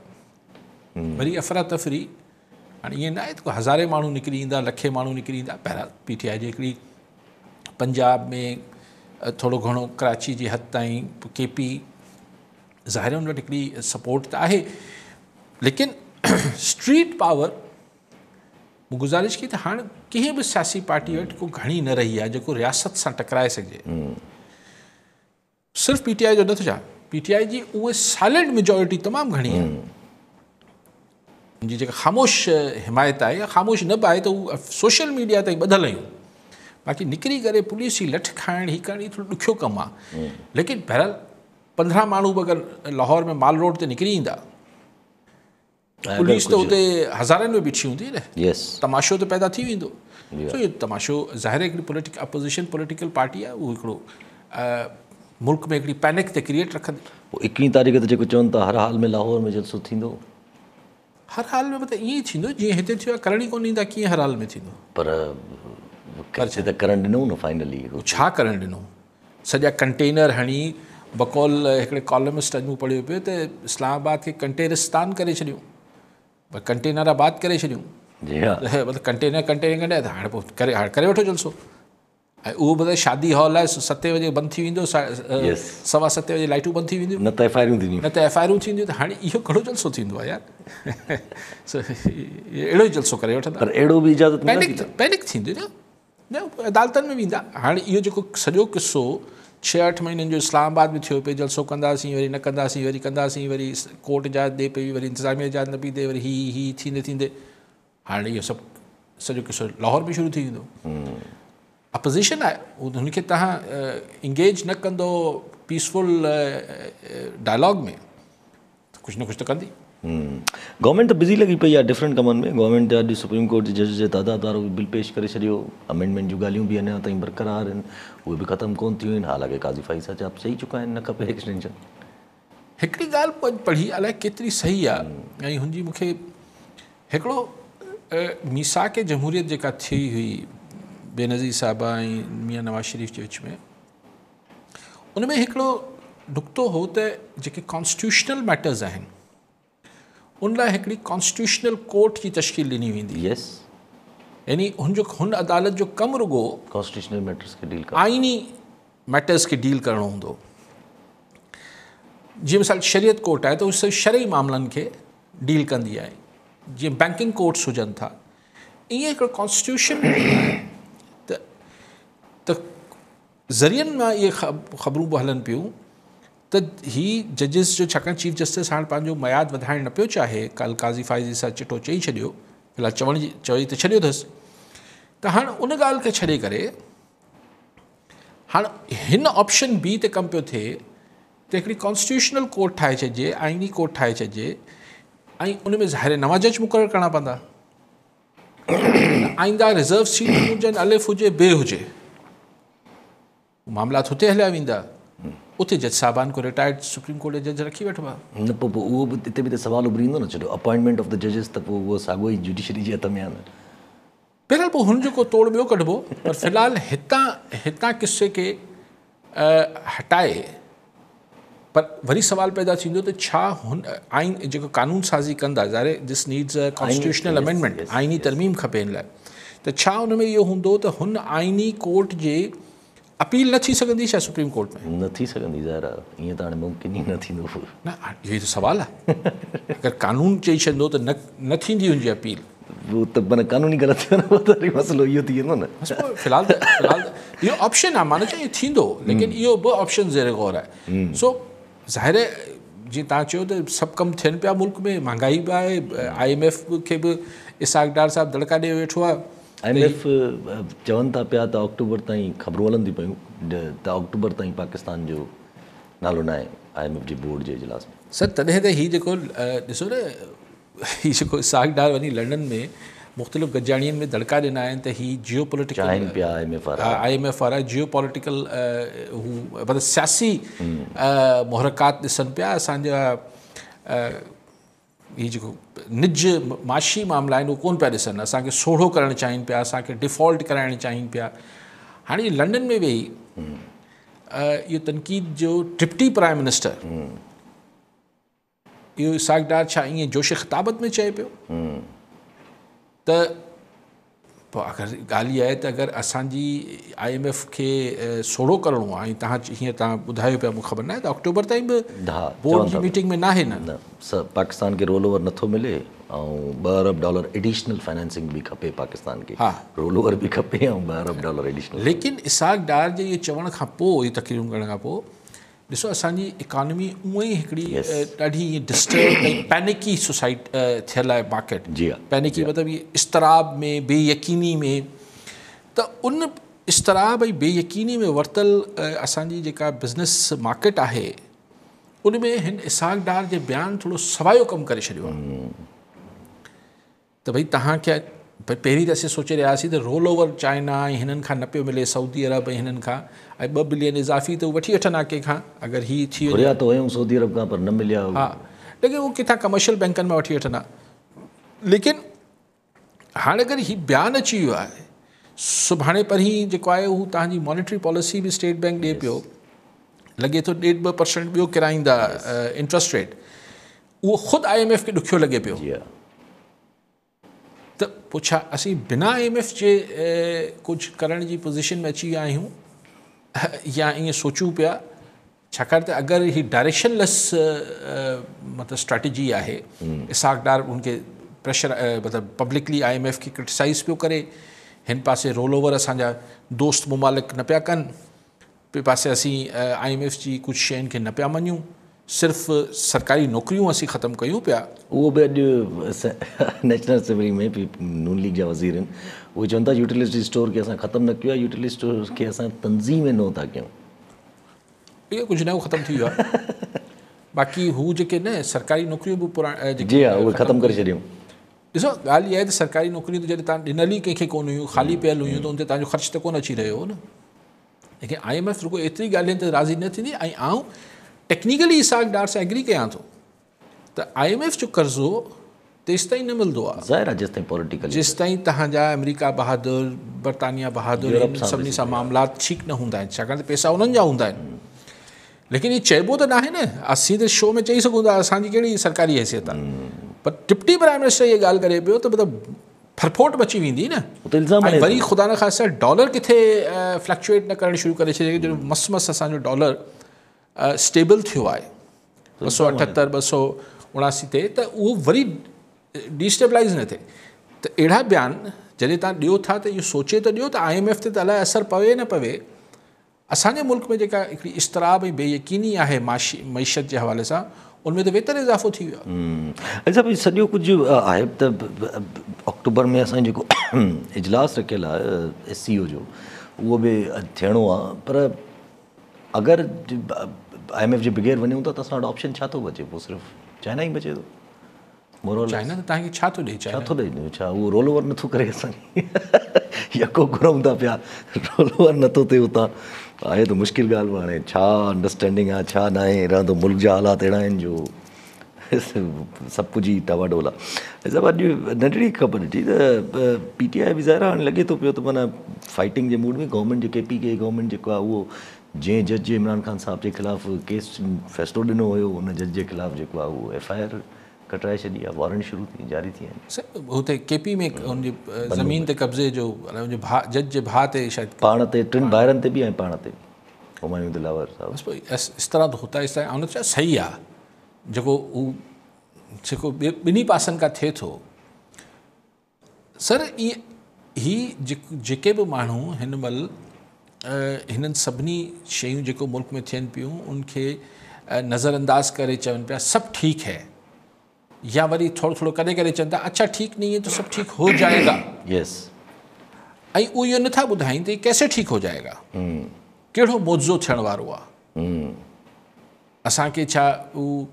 वरी अफ़रा तफ़री। हाणे ईअं न आहे त हज़ारे माण्हू निकिरी ईंदा, लखे माण्हू निकिरी ईंदा। पहिरां PTI जी हिकिड़ी पंजाब में थोरो घणो कराची जी हद ताईं, KP ज़ाहिर हुन वटि हिकिड़ी सपोर्ट त आहे, लेकिन स्ट्रीट पावर मूं गुज़ारिश की त हाणे कंहिं बि सियासी पार्टी वटि को घणी न रही आहे जेको रियासत सां टकराए सघे। सिर्फ़ु PTI जो नथो छा, PTI जी उहे साइलेंट मेजॉरिटी तमामु घणी आहे, उनजी जेका ख़ामोश हिमायत आहे या ख़ामोश न बि आहे त उहा सोशल मीडिया ताईं ॿधल आहियूं। बाक़ी निकिरी करे पुलिस जी लठ खाइण ही करण थोरो ॾुखियो कमु आहे। लेकिन बहरहाल 15 माण्हू बि अगरि लाहौर में माल रोड ते निकिरी ईंदा, पुलिस त उते हज़ारनि में बीठी हूंदी न, तमाशो त पैदा थी वेंदो। सो इहो तमाशो ज़ाहिर हिकिड़ी अपोज़िशन पॉलिटिकल पार्टी आहे, उहो हिकिड़ो मुल्क में हिकिड़ी पैनिक ते क्रिएट रखंदी। 21 तारीख़ ते जेको चवनि था हर हाल में लाहौर में जलसो थींदो। हर हाल में मतिलबु ईअं ई थींदो जीअं हिते थियो आहे, करण ई कोन ईंदा, कीअं हर हाल में थींदो। पर त करण ॾिनो न फाइनली। छा करण ॾिनो? सॼा कंटेनर हणी, बकौल हिकिड़े कॉलमिस्ट अॼु मूं पढ़ियो पियो त इस्लामाबाद खे कंटेनरिस्तान करे छॾियूं, कंटेनराबाद करे छॾियूं। जी हा, मतिलबु कंटेनर कढाए त हाणे पोइ करे वठो जलसो। ऐं उहो ॿुधाए शादी हॉल आहे, 7 बजे बंदि थी वेंदो, 7:15 बजे लाइटूं बंदि थी वेंदियूं, न त FIR थींदियूं, न त FIR थींदियूं। त हाणे इहो कहिड़ो जलसो थींदो आहे यार? अहिड़ो ई जलसो करे वठंदा। पर अहिड़ो बि इजाज़त पैनिक थींदी न, अदालतनि में वेंदा। हाणे इहो जेको सॼो किसो 6-8 महीननि जो इस्लामाबाद में थियो पियो, जलसो कंदासीं वरी न कंदासीं, वरी कंदासीं, वरी कोर्ट इजाज़त ॾे पई, वरी इंतिज़ामिया इजाज़त न पई ॾे, वरी ही थींदे थींदे हाणे इहो सभु सॼो किसो लाहौर में शुरू थी वेंदो। अपोज़िशन आहे, हुनखे तव्हां इंगेज न कंदो पीसफुल डायलॉग में, कुझु न कुझु त कंदी। गवर्नमेंट त बिज़ी लॻी पई आहे डिफरेंट कमनि में। गवर्नमेंट अॼु सुप्रीम कोर्ट जे जज जे तादाद वारो बिल पेश करे छॾियो। अमेंडमेंट जूं ॻाल्हियूं बि अञा ताईं बरक़रार आहिनि, उहे बि ख़तमु कोन थियूं आहिनि। हालांकि काज़ी फ़ाइज़ साहब चई चुका आहिनि न खपे एक्सटेंशन। हिकिड़ी ॻाल्हि पोइ पढ़ी, अलाए केतिरी सही आहे, ऐं हुनजी मूंखे हिकिड़ो मीसाक जमहूरियत जेका थी हुई बेनज़ीर साहिबा ऐं मियां नवाज़ शरीफ़ जे विच में, उन में हिकिड़ो नुक़्तो हो त जेके कॉन्स्टिट्यूशनल मैटर्स आहिनि उन लाइ हिकिड़ी कॉन्स्टिट्यूशनल कोर्ट जी तश्कील ॾिनी वेंदी। यानी हुन अदालत जो कमु रुॻो कॉन्स्टिट्यूशनल मैटर्स खे डील आइनी मैटर्स खे डील करणो हूंदो। जीअं मिसाल शरीयत कोर्ट आहे त उहो शरई मामलनि खे डील कंदी आहे, जीअं बैंकिंग कोर्ट्स हुजनि था, ईअं हिकिड़ो कॉन्स्टिट्यूशन त ज़रियनि मां इहे ख़बरूं बि हलनि पियूं त ही जजिस जो, छाकाणि चीफ जस्टिस हाणे पंहिंजो मयाद वधाइणु न पियो चाहे, कल काज़ी फ़ाइज़ सां चिटो चई छॾियो, फ़िलहालु चई त छॾियो अथसि, त हाणे उन ॻाल्हि खे छॾे करे हाणे हिन ऑप्शन बी ते कमु पियो थिए त हिकिड़ी कॉन्स्टिट्यूशनल कोर्ट ठाहे छॾिजे, आइनी कोर्ट ठाहे छॾिजे, ऐं उन में ज़ाहिर नवां जज मुक़ररु करणा पवंदा। आईंदा रिज़र्व सीट हुजनि, अलिफ हुजे, बे हुजे, मामलात हुते हलिया वेंदा। उते जज साहिबान को रिटायर्ड सुप्रीम कोर्ट जा जज रखी वठिबा। न पोइ उहो बि हिते बि त सवाल उभरींदो न, छॾो अपॉइंटमेंट ऑफ द जजिस त पोइ उहो साॻियो ई जुडिशरी जे हथ में आहे न। बहरहाल पोइ हुन जो को तोड़ ॿियो कढिबो, पर फ़िलहालु हितां किसे खे हटाए, पर वरी सवाल पैदा थींदो त छा हुन आइन जेको कानून साज़ी कंदा, ज़ाहिर this needs a constitutional amendment, आइनी तरमीम खपे हिन लाइ, त छा हुन में इहो हूंदो त हुन आइनी कोर्ट जे अपील न थी सघंदी छा सुप्रीम कोर्ट में? न थी सघंदी, ज़ाहिर आहे, ईअं त हाणे मुमकिन ई न थींदो। न, इहो त सुवालु आहे। अगरि कानून चई छॾंदो त न थींदी हुनजी अपील, उहो त माना कानूनी ग़लति थियो न, त वरी मसइलो इहो थी वेंदो न। फ़िलहालु इहो ऑप्शन आहे, माना चाहिए थींदो, लेकिन इहो बि ऑप्शन ज़ेर गौर आहे। सो ज़ाहिर जीअं तव्हां चयो त सभु कमु थियनि पिया मुल्क में, महांगाई बि आहे, IMF खे बि इसाक डार साहिबु दड़का ॾेई वेठो आहे। IMF चवनि था पिया त अक्टूबर ताईं ख़बरूं हलनि थियूं पियूं त अक्टूबर ताईं पाकिस्तान जो नालो न आहे IMF जी बोर्ड जे इजलास में। सर तॾहिं त हीउ जेको ॾिसो न, हीउ जेको इसाक डार वञी लंडन में मुख़्तलिफ़ गजाणियुनि में दड़का ॾिना आहिनि त ही जियो पॉलिटिकल चाहिनि पिया IMF वारा। IMF वारा जियो पॉलिटिकल हू मतिलबु सियासी मुहरकात ॾिसनि पिया, असांजा ही जेको निज माशी मामला आहिनि उहो कोन पिया ॾिसनि, असांखे सोढ़ो करणु चाहिनि पिया, असांखे डिफॉल्ट कराइणु चाहिनि पिया। हाणे लंडन में वेही इहो तनक़ीद जो डिप्टी प्राइम मिनिस्टर इहो इसाक डार छा ईअं जोश ख़िताबत में चए पियो त पोइ अगरि ॻाल्हि इहा आहे त अगरि असांजी IMF खे सोढ़ो करिणो आहे ऐं हीअं तव्हां ॿुधायो पिया, मूंखे ख़बर न आहे त अक्टूबर ताईं बि बोर्ड जी मीटिंग में नाहे न पाकिस्तान खे रोल ओवर नथो मिले ऐं $2 अरब एडिशनल फाइनेंसिंग बि खपे पाकिस्तान खे, रोल ओवर बि खपे ऐं $2 अरब एडिशनल। लेकिन इसाक डार जे इहे चवण खां पोइ, इहे तक़रीरूं करण खां पोइ ॾिसो असांजी इकॉनमी उअं ई हिकिड़ी ॾाढी ईअं डिस्टर्ब ऐं पैनिकी थियल आहे मार्केट। जी हा, पैनिकी मतिलबु इहे इस्तराब में, बेयकीनी में, त उन इस्तराब ऐं बेयकीनी में वरितल असांजी जेका बिज़नेस मार्केट आहे उन में हिन इसाक डार जे बयानु थोरो सवायो कमु करे छॾियो आहे त भई तव्हांखे पहिरीं त असीं सोचे रहियासीं त रोल ओवर चाइना ऐं हिननि खां न पियो मिले, सऊदी अरब ऐं हिननि खां, ऐं $2 बिलियन इज़ाफ़ी त वठी वठंदा कंहिंखां अगरि ही थी वञे त हुयूं सऊदी अरब खां, पर न मिलिया। हा, लेकिन उहो किथां कमर्शियल बैंकनि में वठी वठंदा। लेकिन हाणे अगरि ही बयानु अची वियो आहे, सुभाणे परीं जेको आहे उहो तव्हांजी मॉनिटरी पॉलिसी बि स्टेट बैंक ॾिए पियो, लॻे थो 1.5-2% ॿियो किराईंदा इंट्रस्ट रेट, उहो ख़ुदि IMF खे ॾुखियो लॻे पियो त पोइ छा असीं बिना IMF जे कुझु करण जी पोज़ीशन में अची विया आहियूं या ईअं सोचूं पिया? छाकाणि त अगरि ही डायरेक्शनलेस मतिलबु स्ट्रैटेजी आहे, इसाक डार उनखे प्रेशर मतिलबु पब्लिकली IMF खे क्रिटिसाइज़ पियो करे, हिन पासे रोल ओवर असांजा दोस्त मुमालिक न पिया कनि, ॿिए पासे असीं IMF जी कुझु शयुनि खे न पिया मञूं, सिर्फ़ु सरकारी नौकरियूं असीं ख़तमु कयूं पिया। उहो बि अॼु नेशनल असेंबली में बि नून लीग जा वज़ीर आहिनि, उहे चवनि था यूटिलिटी स्टोर खे असां ख़तमु न कयो आहे, यूटिलिटी स्टोर खे असां तंज़ीम नओं था कयूं। इहो कुझु नओं ख़तमु थी वियो आहे। बाक़ी हू जेके न सरकारी नौकरियूं बि पुराणी जी हा, उहे ख़तमु करे छॾियूं। ॾिसो ॻाल्हि इहा आहे त सरकारी नौकरियूं त जॾहिं तव्हां ॾिनल ई कंहिंखे कोन हुयूं, ख़ाली पियल हुयूं, त उन ते तव्हांजो ख़र्च त कोन अची रहियो हो न। लेकिन IMF रुॻो एतिरी ॻाल्हियुनि ते राज़ी न थींदी। ऐं आउं टेक्निकली इसाक डार सां एग्री कयां थो त IMF जो कर्ज़ो तेसि ताईं न मिलंदो आहे, ज़ाहिर आहे जेसि ताईं पॉलिटिकल, जेसि ताईं तव्हांजा अमेरिका बहादुर, बरतानिया बहादुर, सभिनी सां मामलात ठीकु न हूंदा आहिनि, छाकाणि त पैसा उन्हनि जा हूंदा आहिनि। लेकिन इहो चइबो त न आहे न, असीं त शो में चई सघूं था असांजी कहिड़ी सरकारी हैसियत आहे, पर डिप्टी प्राइम मिनिस्टर इहा ॻाल्हि करे पियो त मतिलबु फरफोट मची वेंदी न। ऐं वरी ख़ुदा न ख़ासिता डॉलर किथे फ्लक्चुएट न करणु शुरू करे छॾे, जो मस्त असांजो डॉलर स्टेबल थियो आहे 278 279 ते, त उहो वरी डिस्टेबलाइज़ न थिए। त अहिड़ा बयान जॾहिं तव्हां ॾियो था त इहो सोचे त ॾियो त IMF ते त अलाए असरु पवे न पवे। असांजे मुल्क में जेका हिकिड़ी इस्तराब ऐं बेयकीनी आहे मईशत जे हवाले सां, उनमें त वेतर इज़ाफ़ो थी वियो आहे। अच्छा भई सॼो कुझु आहे त अक्टूबर में असांजो जेको इजलास रखियलु आहे SCO जो, उहो बि थियणो आहे, पर अगरि IMF जे बग़ैर वञूं था त असां वटि ऑप्शन छा थो बचे? पोइ सिर्फ़ु चाइना ई बचे थो। चाइना त तव्हांखे छा थो ॾे? छा थो ॾे? छा उहो रोल ओवर नथो करे असांखे? यको घुरऊं था पिया, रोल ओवर नथो थिए उतां। आहे त मुश्किल ॻाल्हि, हाणे छा अंडरस्टैंडिंग आहे छा न आहे, रहंदो मुल्क जा हालात अहिड़ा आहिनि जो सभु कुझु ई डावाडोल आहे। सभु अॼु नंढड़ी ख़बर ॾिठी त PTI बि ज़ाहिर हाणे लॻे थो पियो त माना फाइटिंग जे मूड में गवर्नमेंट जे KPK गवर्नमेंट जेको आहे उहो जंहिं जज इमरान ख़ान साहब जे ख़िलाफ़ु केस फ़ैसिलो ॾिनो हुयो, उन जज जे ख़िलाफ़ु जेको आहे उहो FIR कटाए छॾी आहे, वारंट शुरू थी जारी थी आहिनि। हुते KP में हुनजी ज़मीन ते कब्ज़े जो जज जे भाउ ते शायदि पाण ते, टिनि भाइरनि ते बि ऐं पाण ते बि, हुमायूं दिलावर साहब। इस तरह त होता इस तरह छा सही आहे जेको जेको ॿिन्ही पासनि खां थिए थो। सर ही जेके बि माण्हू हिन महिल हिननि सभिनी शयूं जेको मुल्क में थियनि पियूं उनखे नज़रअंदाज करे चवनि पिया सभु ठीकु है, या वरी थोरो थोरो कॾहिं कॾहिं चवनि था अच्छा ठीक नहीं है तो सब ठीक हो जाएगा। यस। ऐं उहो इहो नथा ॿुधाइनि त कैसे ठीक हो जाएगा, कहिड़ो मौज़ो थियण वारो आहे। असांखे छा उहो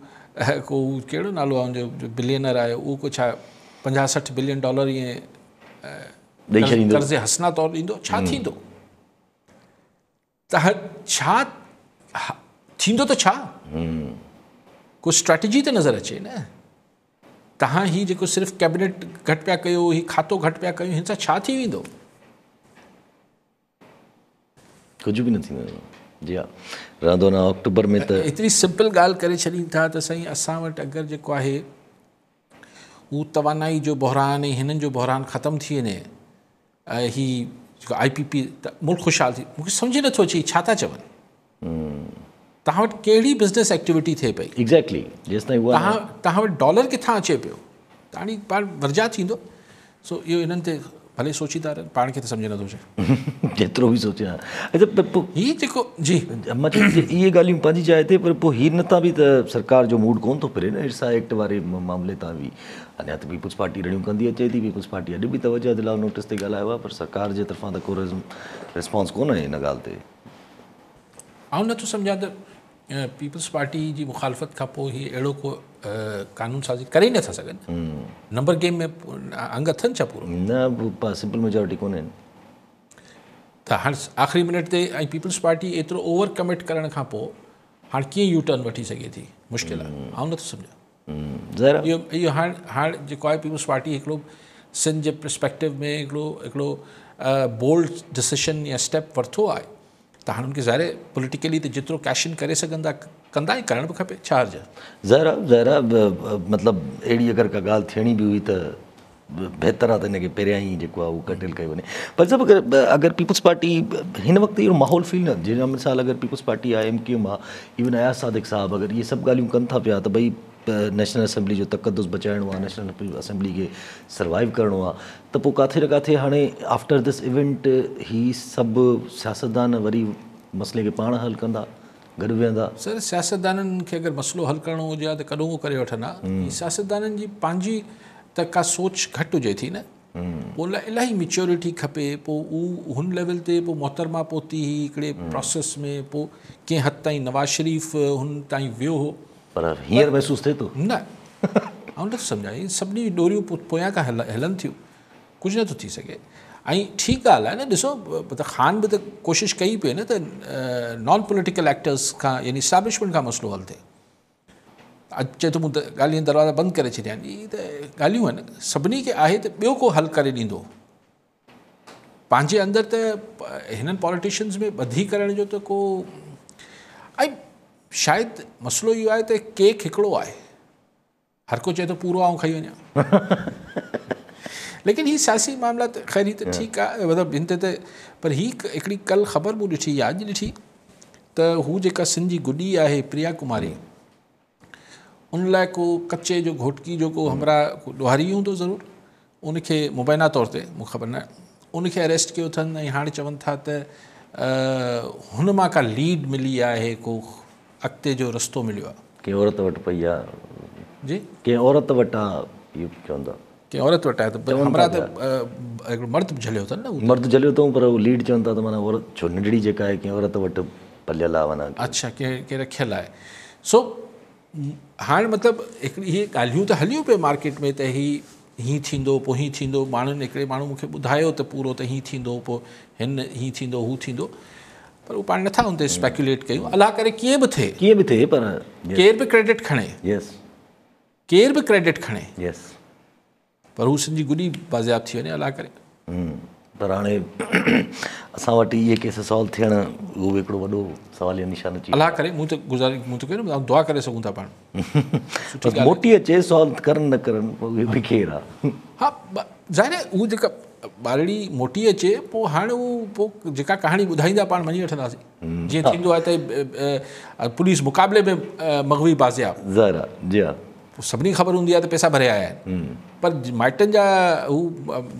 को कहिड़ो नालो आहे जो बिलियनर आहे, उहो को छा $50-60 बिलियन ईअं ॾेई छॾींदो। कर्ज़े हसना तौरु ॾींदो, छा थींदो? त छा थींदो त छा? को स्ट्रेटजी त नज़र अचे न। तव्हां ही जेको सिर्फ़ु कैबिनेट घटि पिया कयो, ही खातो घटि पिया कयूं, हिन सां छा थी वेंदो? कुझु बि न थींदो। जी हा, रहंदो न अक्टूबर में त एतिरी सिंपल ॻाल्हि करे छॾीनि था त साईं असां वटि अगरि जेको आहे हू तवानाई जो बहिरान ऐं हिननि जो बहिरान ख़तमु थी वञे, ही जेको IPP, त मुल्क ख़ुशहाल थी। मूंखे सम्झ नथो अचे छा था चवनि। तव्हां वटि कहिड़ी बिज़नेस एक्टिविटी थिए पई? एग्ज़ैक्टली जेसिताईं उहा तव्हां वटि डॉलर किथां अचे पियो? तव्हां पाण वर्जा थींदो। सो इहो इन्हनि ते भले सोचींदा रहनि, पाण खे त सम्झ नथो अचे जेतिरो बि सोचियां। अच्छा पोइ हीअ जेको जी मां चवां इहे ॻाल्हियूं पंहिंजी जाइ ते, पर पोइ हीअ नथा बि त सरकार जो मूड कोन थो फिरे न इर्सा एक्ट वारे मामले तां बि। अञा त पीपुल्स पार्टी रड़ियूं कंदी अचे थी, पीपुल्स पार्टी अॼु बि तवजह दिलाओ नोटिस ते ॻाल्हायो आहे, पर सरकार जे तरफ़ां त को रिस्पॉन्स कोन आहे हिन ॻाल्हि ते। आउं नथो सम्झां त पीपुल्स पार्टी जी मुखालफ़त खां पोइ हीअ अहिड़ो को कानून साज़ी करे ई नथा सघनि। नंबर गेम में अंग अथनि छा पूरो? न, सिंपल मेजॉरिटी कोन्हे। त हाणे आख़िरी मिनट ते ऐं पीपुल्स पार्टी एतिरो ओवर कमिट करण खां पोइ हाणे कीअं यू टर्न वठी सघे थी? मुश्किल आहे। आउं नथो सम्झां। इहो हाणे जेको आहे पीपुल्स पार्टी हिकिड़ो सिंध जे पर्सपेक्टिव में हिकिड़ो बोल्ड डिसीशन या स्टेप वरितो आहे, त हाणे उनखे ज़ाहिर पॉलिटिकली त जेतिरो कैश इन करे सघंदा कंदा ई, करणु बि खपे। छा अर्ज़ु? ज़ाहिर मतिलबु अहिड़ी अगरि का ॻाल्हि थियणी बि हुई त बहितर आहे त हिनखे पहिरियां ई जेको आहे उहो कटिल कयो वञे। पर सभु अगरि पीपुल्स पार्टी हिन वक़्तु इहो माहौल फील न, जीअं मिसाल अगरि पीपुल्स पार्टी आहे, MQM आहे, इवन अयाज़ सादिक साहिबु अगरि इहे सभु ॻाल्हियूं कनि था पिया त भई नेशनल असेंबली जो तक़दुस बचाइणो आहे, नेशनल असेंबली खे सर्वाइव करिणो आहे, त पोइ किथे न किथे हाणे आफ्टर दिस इवेंट ही सभु सियासतदान वरी मसइले खे पाण हल कंदा, गॾु वेहंदा। सर सियासतदाननि खे अगरि मसइलो हल करिणो हुजे हा त कॾों को करे वठंदा। सियासतदाननि जी पंहिंजी त का सोच घटि हुजे थी न, पोइ इलाही मेच्योरिटी खपे। पोइ उहो हुन लेवल ते पोइ मोहतरमा पहुती हिकिड़े प्रोसेस में, पोइ कंहिं हद ताईं नवाज़ शरीफ़ हुन ताईं वियो हो, पर हींअर महसूसु थिए थो न। आउं नथो सम्झां, सभिनी डोरियूं पोयां खां हलनि थियूं, कुझु नथो थी सघे। ऐं ठीकु ॻाल्हि आहे न, ॾिसो त ख़ान बि त कोशिशि कई पई न त नॉन पॉलिटिकल एक्टर्स खां यानी इस्टेब्लिशमेंट खां मसइलो हल थिए। अॼु चए थो मूं त ॻाल्हियूं दरवाज़ा बंदि करे छॾिया आहिनि। इहे त ॻाल्हियूं आहिनि, सभिनी खे आहे त ॿियो को हल करे ॾींदो। पंहिंजे अंदरि त हिननि पॉलिटिशियन्स में ॿधी करण जो त को, ऐं शायदि मसइलो इहो आहे त केक हिकिड़ो आहे, हर को चए थो पूरो आऊं खाई वञा। लेकिन ही सियासी मामला त ख़ैर ही त ठीकु आहे, मतिलबु हिन ते त, पर ही हिकिड़ी कल्ह ख़बर मूं ॾिठी या अॼु ॾिठी त हू जेका सिंध जी गुॾी आहे प्रिया कुमारी, उन लाइ को कचे जो घोटकी जो को हमरा ॾोहारी हूंदो ज़रूरु, उनखे मुबैना तौर ते मूंखे ख़बर न, उनखे अरेस्ट कयो अथनि। ऐं हाणे चवनि था त हुन मां का लीड मिली आहे, को अॻिते जो रस्तो मिलियो आहे। कंहिं औरत वटि पई आहे जी, कंहिं औरत वटि आहे इहो चवंदा, कंहिं औरत वटि आहे त हमरा त हिकिड़ो मर्द बि झलियो अथनि न, मर्द झलियो अथऊं, पर उहो लीड चवनि था त माना औरत छो नंढड़ी जेका आहे कंहिं औरत वटि पलियल आहे वञा। अच्छा, कंहिं रखियल आहे। सो हाणे मतिलबु हिकिड़ी इहे ॻाल्हियूं त हलियूं पियो मार्केट में त हीअं थींदो, पोइ हीअं थींदो। माण्हुनि हिकिड़े माण्हू मूंखे ॿुधायो त पूरो त हीअं थींदो, पोइ हिन हीअं थींदो, हू थींदो, पर उहो पाण नथा हुन ते स्पेकुलेट कयूं। अलाह करे कीअं बि थिए, पर केर बि क्रेडिट खणे, केर बि क्रेडिट खणे, पर हू सिंधी गुॾी बाज़ियाब थी वञे, अलाह करे। पर हाणे असां वटि इहे केस सॉल्व थियण, उहो बि हिकिड़ो वॾो सवालिया निशान अची। अलाह करे, मूं त कयो दुआ करे सघूं था पाण, मोटी अचे सॉल्व करनि न करनि, पोइ बि केरु आहे। हा, ज़ाहिर आहे उहा जेका ॿारड़ी मोटी अचे, पोइ हाणे उहो पोइ जेका कहाणी ॿुधाईंदा पाण मञी वठंदासीं। जीअं थींदो आहे त पुलिस मुक़ाबले में मग़वी बाज़ियाब, जी हा, सभिनी ख़बर हूंदी आहे त पैसा भरिया आया आहिनि, पर माइटनि जा हू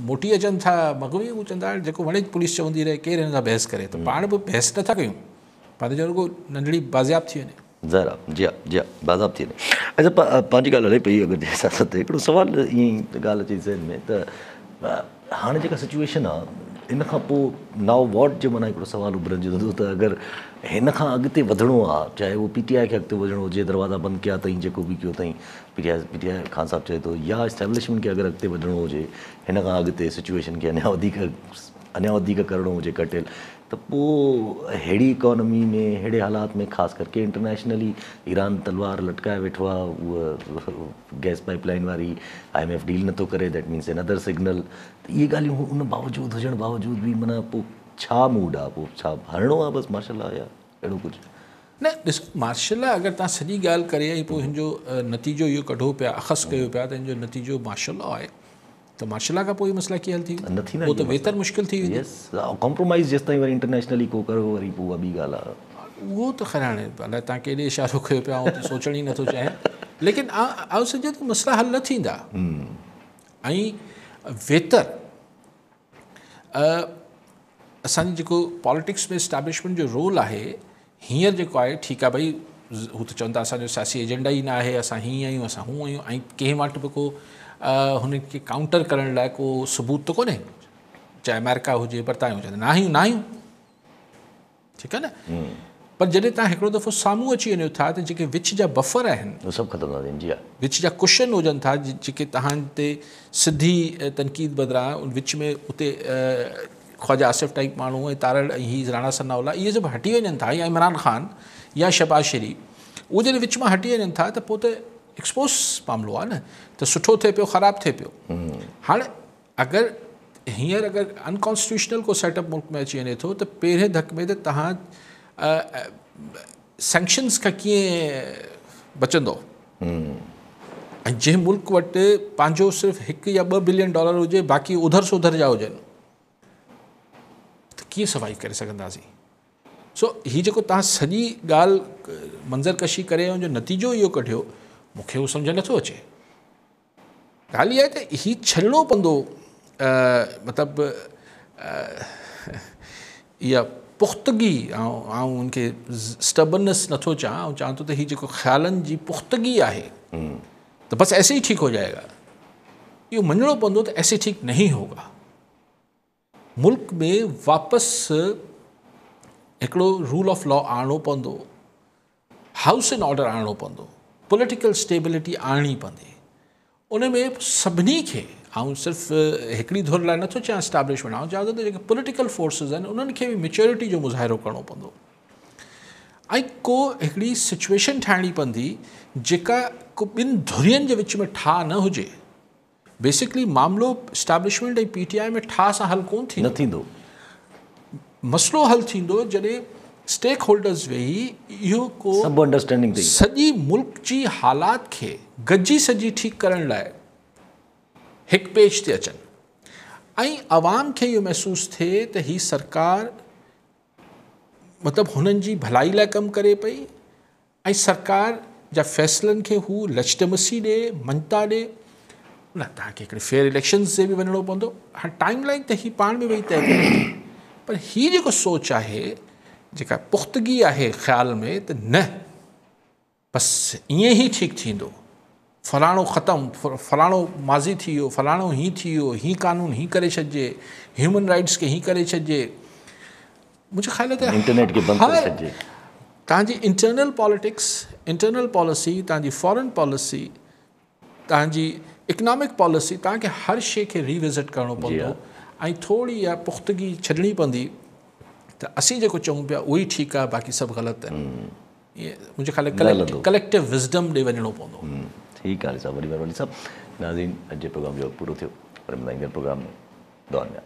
मोटी अचनि था मग़वी, हू चवंदा आहिनि जेको वणे पुलिस चवंदी रहे, केरु हिन सां बहस करे, त पाण बि बहस नथा कयूं, पंहिंजो रुगो नंढड़ी बाज़ियाब थी वञे। ज़रा जी हा बाज़ाब थी वञे। अच्छा, पंहिंजी ॻाल्हि हले पई अगरि हिसाब ते हिकिड़ो सुवालु ईअं ई ॻाल्हि अचे ज़हन में त हाणे जेका सिचुएशन आहे, इन खां पोइ नाउ वॉट जो माना हिकिड़ो सुवाल उभरंदो त अगरि हिन खां अॻिते वधिणो आहे, चाहे उहो PTI खे अॻिते वधिणो हुजे, दरवाज़ा बंदि कया अथई जेको बि कयो अथई PTI खान साहब चए थो, या इस्टेब्लिशमेंट खे अगरि अॻिते वधिणो हुजे, हिन खां अॻिते सिचुएशन खे अञा वधीक करिणो हुजे कटियल, त पोइ अहिड़ी इकोनॉमी में, अहिड़े हालात में ख़ासि करके इंटरनेशनली ईरान तलवार लटकाए वेठो आहे, उहा गैस पाइपलाइन वारी IMF डील नथो करे, that means an other signal. त इहे ॻाल्हियूं उन बावजूदि हुजण बावजूदि बि माना पोइ छा मूड आहे, पोइ छा हलणो आहे बसि मार्शल लॉ या अहिड़ो कुझु? न ॾिसो, मार्शल लॉ अगरि तव्हां सॼी ॻाल्हि करे ऐं पोइ हिनजो नतीजो इहो कढो पिया, अख़ज़ कयो पिया त हिनजो नतीजो मार्शल लॉ आहे, त मार्शल लॉ खां पोइ मसइला कीअं हल थी नथी न पोइ त वेतर मुश्किल थी वेंदी। यस, कॉम्प्रोमाइज़ जेसि ताईं वरी इंटरनेशनली को करो वरी पोइ उहा ॿी ॻाल्हि आहे। उहो त ख़ैर हाणे अलाए तव्हां केॾे इशारो कयो पिया, ऐं सोचण ई नथो चाहे, लेकिन आउं सम्झां त मसइला हल न थींदा। ऐं वेतर असांजी जेको पॉलिटिक्स में इस्टेब्लिशमेंट जो रोल आहे हींअर जेको आहे, ठीकु आहे भई, हू त चवनि था असांजो सियासी एजेंडा ई न आहे, असां हीअं आहियूं, असां हूअं आहियूं, ऐं कंहिं वटि बि को हुन खे काउंटर करण लाइ को सबूत त कोन्हे, चाहे अमेरिका हुजे, बरतानिया हुजे, न आहियूं, ठीकु आहे न। पर जॾहिं तव्हां हिकिड़ो दफ़ो साम्हूं अची वञो था त जेके विच जा बफर आहिनि, उहे सभु ख़तमु था थियनि। जी हा, विच जा कुशन हुजनि था, जेके तव्हां ते सिधी तनक़ीद बदिरां विच में उते ख्वाजा आसिफ़ टाइप माण्हू ऐं तारड़ ऐं हीअ राणा सनाउल्ला, इहे सभु हटी वञनि था, या इमरान ख़ान या शहबाज शरीफ़, उहे जॾहिं विच मां हटी वञनि था त पोइ त एक्सपोज़ मामिलो आहे न, त सुठो थिए पियो, ख़राबु थिए पियो। हाणे अगरि अगरि अनकॉन्स्टिट्यूशनल को सेटअप मुल्क में अची वञे थो त पहिरें धक में त तव्हां सैंक्शन्स खां कीअं बचंदो, ऐं जंहिं मुल्क वटि पंहिंजो सिर्फ़ु $1 या $2 बिलियन हुजे, बाक़ी उधर सुधर जा हुजनि, त कीअं सर्वाइव करे सघंदासीं? सो हीअ जेको तव्हां सॼी ॻाल्हि मंज़रकशी करे जो नतीजो इहो कढियो, मूंखे उहो सम्झ नथो अचे। ॻाल्हि इहा आहे त हीअ छॾिणो पवंदो, मतिलबु इहा पुख़्तगी, ऐं उनखे स्टबननेस नथो चाहियां, ऐं चाहियां थो त हीअ जेको ख़्यालनि जी पुख़्तगी आहे त बस ऐसे ही ठीक हो जाएगा, इहो मञिणो पवंदो त ऐसे ठीक नहीं होगा। मुल्क में वापसि हिकिड़ो रूल ऑफ लॉ आणणो पवंदो, हाउस एंड ऑर्डर आणणो पवंदो, पॉलिटिकल स्टेबिलिटी आणणी पवंदी। उन में सभिनी खे, ऐं सिर्फ़ु हिकिड़ी धुर लाइ नथो चाहियां इस्टेब्लिशमेंट, ऐं चाहियां थो त जेके पॉलिटिकल फोर्सिस आहिनि उन्हनि खे बि मेच्योरिटी जो मुज़ाहिरो करिणो पवंदो, ऐं को हिकिड़ी सिचुएशन ठाहिणी पवंदी जेका को ॿिनि धुरियुनि जे विच में ठाह न हुजे। बेसिकली मामिलो इस्टेब्लिशमेंट ऐं PTI में ठाह सां हल कोन थींदो, मसइलो हल थींदो जॾहिं स्टेक होल्डर्स वेही इहो को सभु अंडरस्टैंडिंग सॼी मुल्क जी हालात खे गजी सॼी ठीकु करण लाइ हिकु पेज ते अचनि, ऐं अवाम खे इहो महसूसु थिए त हीअ सरकार मतिलबु हुननि जी भलाई लाइ कमु करे पई, ऐं सरकार जा फ़ैसिलनि खे हू लेजिटिमेसी ॾे, मञता ॾे। न, तव्हांखे हिकिड़े फेयर इलेक्शन्स ते बि वञिणो पवंदो। हाणे टाइम लाइन त हीअ पाण में वेही तय करे, पर हीअ जेको सोच आहे, जेका पुख़्तगी आहे ख़्याल में त न बसि ईअं ई ठीकु थींदो, फलाणो ख़तमु, फलाणो माज़ी थी वियो, फलाणो हीअं थी वियो, हीअ कानून हीअं करे छॾिजे, ह्यूमन राइट्स खे हीअं करे छॾिजे, मुंहिंजो ख़्याल आहे त इंटरनेट खे बंदि करे छॾिजे। तव्हांजी इंटरनल पॉलिटिक्स, इंटरनल पॉलिसी, तव्हांजी फॉरेन पॉलिसी, तव्हांजी इकनॉमिक पॉलिसी, तव्हांखे हर शइ खे रीविज़िट करिणो पवंदो, ऐं थोरी इहा पुख़्तगी छॾणी पवंदी त असीं जेको चऊं पिया उहो ई ठीकु आहे, बाक़ी सभु ग़लति आहिनि। ईअं मुंहिंजे ख़्याल में कलेक्टिव विज़डम ॾे वञिणो पवंदो। ठीकु आहे साहब, वॾी महिरबानी साहब। नाज़रीन, अॼु जे प्रोग्राम जो पूरो थियो, पर ईंदड़ प्रोग्राम में दुआ में